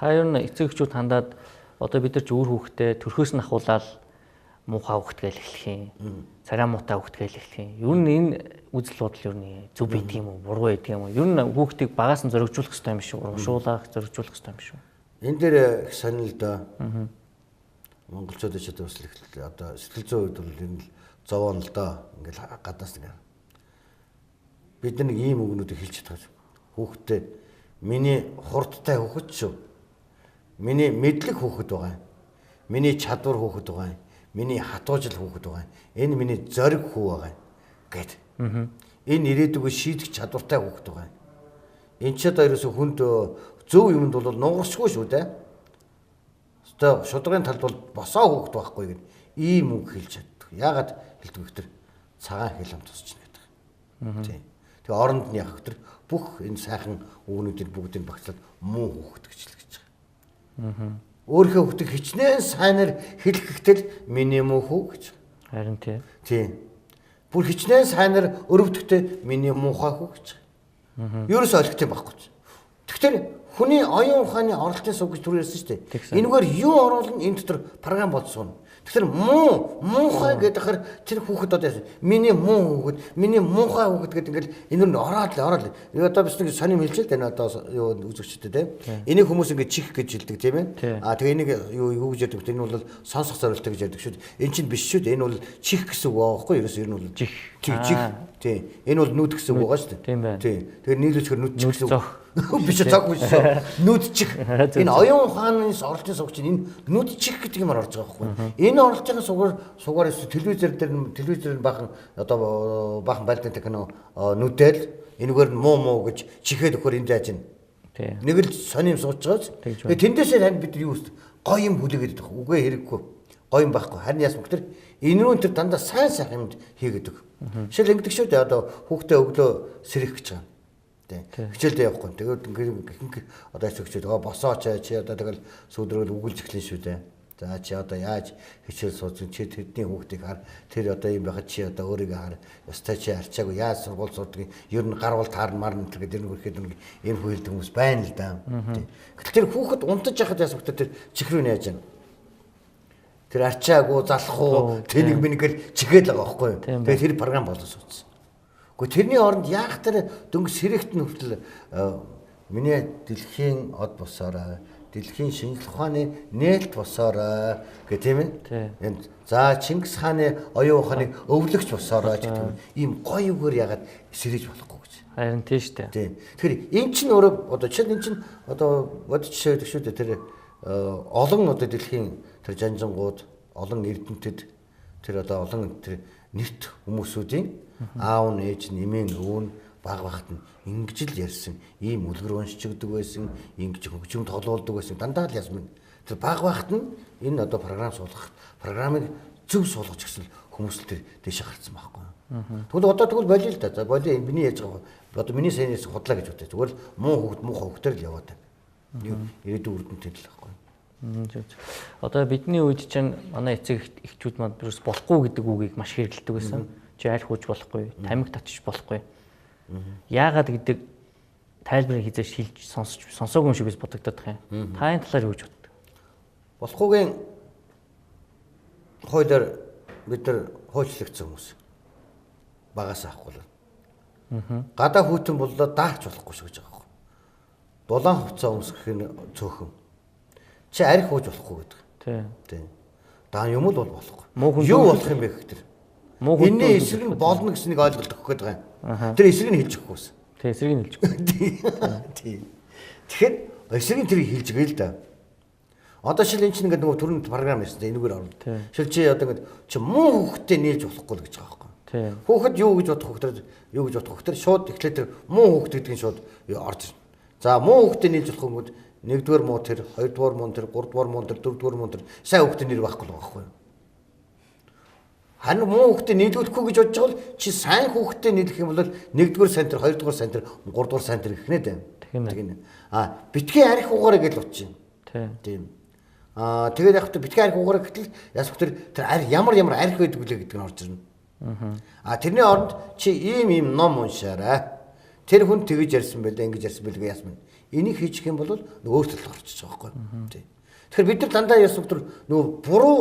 Та ер нь эцэг эхчүүд хандаад одоо бид нар ч өөр хүүхдээ төрхөөс нь ахуулаад муухай хүүхд гэж эхлэх юм. Царай муутай хүүхд гэж эхлэх юм. Ер нь энэ үзэл бодол ер нь зөв байдаг юм уу? Буруу байдаг юм уу? Ер нь хүүхдийг багаас нь зоригжуулах хэрэгтэй юм биш үү? Урамшуулах, зоригжуулах хэрэгтэй юм биш үү? Энэ дээр их сонир л доо. Монголчууд ч одоо сэтгэл зүйн үед бол энэ л зовоон л доо. Ингээл гаднаас нэг. Бид нар нэг ийм үгнүүдийг хэлж чадах. Хүүхдээ миний хурдтай хүүхэд шүү. Миний мэдлэг хүүхэд байгаа. Миний чадвар хүүхэд байгаа. Миний хатуужил хүүхэд байгаа. Энэ миний зориг хүү байгаа гэд. Энэ ирээдүгөө шийдэх чадвартай хүүхэд байгаа. Энэ ч одоо ерөөсө хүнд зөв юмд бол нугарсгүй шүү дээ. Одоо шударгын талд бол босоо хүүхэд байхгүй гэд ийм үг хэлж чаддаг. Яагаад хэлдэг вэ гэхээр цагаан хэл ам тусч байна гэдэг. Тийм. Тэгээ оронд нь яг гэхээр бүх энэ сайхан үгнүүдийг бүгдийг багцлаад муу хүүхэд гэж хэлж байгаа. Өөрийнхөө хүүхдийг хичнээн сайнаар хэлэхдээ миний муу хүү гэж. Харин тийм. Бүр хичнээн сайнаар өрөвдөхдөө миний муухай хүү гэж. Ерөөсөө ойлгох юм байхгүй. Тэгэхээр хүний оюун ухааны оролтын суг гэж түр ярьсан шүү дээ. Энэгээр юу оруулна энэ дотор програм болцсон. Тэгэхээр муухай гэдэг тэр хүүхэд одоо миний муу хүүхэд, миний муухай хүүхэд гэдэг ингээл энэ нь ороод. Одоо биш нэг сонирм хэлж л тань одоо юу үзэгчтэй тийм. Энийг хүмүүс ингээд чих гэж хэлдэг тийм ээ. Тэгээ энийг юу гэж ярьдаг вэ? Энэ бол сонсох зорилттой гэж ярьдаг шүү дээ. Энэ чинь биш шүү дээ. Энэ бол чих гэсэн үг байхгүй юу? Ерөөсөө энэ бол чих. Тийм. Энэ бол нүд гэсэн үг байгаа шүү дээ. Тийм байна. Тийм. Тэгэхээр нийлүүлчихэр нүд чих гэсэн үг. Биш цог биш. Нүд чих. Энэ оюун ухааны оролтын суг чинь энэ нүд чих гэдэг юмар орж байгаа байхгүй. Энэ оролтын сугаар телевизээр бахан одоо бахан байлдатай кино нүдэл энэгээр муу гэж чихээд өгөхөр энэ зааж байна. Нэг л сонирм сууж байгааз. Тэгээ тэндээсээ тань бид юу вэ? Гоё юм хүлээгээд байгаа. Үгүй хэрэггүй. Гоё юм байхгүй. Харин яасан гэхээр энэ рүү тэр дандаа сайн юмд хийгээд өг. Жишээл ингэдэг шүү дээ. Одоо хүүхдээ өглөө сэрэх гэж байгаа. Хичээлдээ явахгүй. Тэгээд одоо хичээлд босооч чи одоо тэгэл сүүдрэл үгэлж эхлэн шүү дээ. За чи одоо яаж хичээл сууж чи тэдний хүүхдийг хар тэр одоо юм байхад чи одоо өөрийгөө хар ёстой чи арчаагүй яаж сургууль сурдаг ер нь гарвал таарн марн гэдэг энэ хүрэхэд энэ хүйлдэг хүмүүс байна л да. Гэтэл тэр хүүхэд унтаж яхад яас хүүхдээ тэр чихрүү нээж байна. Тэр арчаагүй залахгүй тэнийг минийгэл чигээд л байгаа байхгүй юу. Тэгээд тэр програм болоо суудсан. Гэхдээ тэрний оронд яах тэр дөнгөж сэрэгт нь хүртэл миний дэлхийн од босоорой дэлхийн шинжлэх ухааны нээлт босоорой гэх тийм ээ. За Чингис хааны оюун ухааныг өвлөгч босоорой гэх тийм ийм гоё үгээр ягаад сэрэж болохгүй гэж. Харин тийм шүү дээ. Тийм. Тэгэхээр эн чинь өөрөө одоо жишээ энэ чинь одоо бод жишээ гэдэг шүү дээ. Тэр олон одоо дэлхийн тэр жанжингууд олон эрдэмтэд тэр одоо олон тэр нэрт хүмүүсүүдийн аав нь ээж нь эмээ нь өвөө нь баг багт нь ингэж л ярьсан ийм үлгэр уншчихдаг байсан ингэж хөгжим тоглоулдаг байсан дандаа л ясмын тэр баг багт нь энэ одоо програмыг зөв суулгаж гэсэн хүмүүс л тэр дэше гарцсан байхгүй. Тэгвэл одоо тэгвэл болио л да. За болио миний яаж байгаа одоо миний сайнээс худлаа гэж бодъё. Тэгвэл муу хөвгтөр л яваад байна. Ирээдүйн үр дүнтэй л байхгүй. Одоо бидний үед чинь манай эцэг эхчүүд маань ерөөс болохгүй гэдэг үгийг маш хэрэглэдэг байсан. Чи аль хууж болохгүй, тамиг татчих болохгүй. Яагаад гэдэг тайлбарыг хизээш хэлж сонсоогүй юм шиг биш бодогдоод байгаа юм. Та энэ талаар юу гэж боддог? Болохгүйгийн хуулиар бид нар хуульчлагдсан хүмүүс. Багаас авахгүй л. Гадаа хүйтэн боллоо даахч болохгүй шүү гэж байгаа юм. Дулаан хувцас өмсгөх нь цөөхөн. Чи арх хууж болохгүй гэдэг. Тийм. Даа юм л болохгүй. Юу болох юм бэ гэхээр энэний эсрэг нь болно гэснийг ойлголт өгөх гээд байгаа юм. Тэр эсрэг нь хэлж өгөхгүйс. Тийм, эсрэг нь хэлж өгөх. Тийм. Тэгэхээр эсрэг нь тэрийг хэлж өгье л да. Одоо шил энэ чинь ингээд нөгөө төрөнд програм ярьсан энэгээр орно. Шил чи одоо ингээд чи муу хүүхдтэй нээлж болохгүй л гэж байгаа байхгүй. Тийм. Хүүхэд юу гэж бодох хүүхдэр шууд эхлээд тэр муу хүүхд гэдгийг шууд орж ирнэ. За муу хүүхдтэй нээлж болох юм бол нэгдүгээр муу тэр, хоёрдугаар муу тэр, гуравдугаар муу тэр, дөрөвдүгээр муу тэр сайн хүүхдийн нэр байхгүй л байхгүй юу? Харин муу хүүхдтэй нийлүүлэхгүй гэж бодож байгаа бол чи сайн хүүхдтэй нийлэх юм бол нэгдүгээр сайн тэр, хоёрдугаар сайн тэр, гуравдугаар сайн тэр гэх нэ дээ. Тэгнэ. Битгий арх угаараа гэж бодож байна. Тийм. Тэгээд яг хэвээр битгий арх угаараа гэтэл яс тэр арх ямар арх байдаг үлээ гэдэг нь орж ирнэ. Тэрний оронд чи ийм ном уншаарай. Тэр хүн тэгэж ярьсан байлаа, ингэж ярьсан байлаа яасан бэ? Энийг хийчих юм бол нөгөө өөрчлөлт орчих байгаа байхгүй. Тий. Тэгэхээр бид нар дандаа яс өдөр нөгөө буруу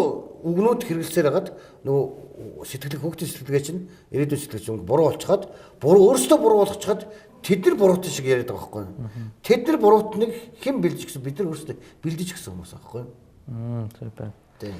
үгнүүд хэрэгэлсээр хагаад нөгөө сэтгэлэг хөгжлийн сэтгэлгээ чинь ирээдүйн сэтгэлгээ чинь буруу болчиход буруу өөрсдөө буруу болгочиход тэд нар буруутай шиг яриад байгаа байхгүй. Тэд нар буруутныг хэн бэлдэж гэсэн бид нар өөрсдөө бэлдэж гэсэн хүмүүс байхгүй. Зөв байна. Тийм.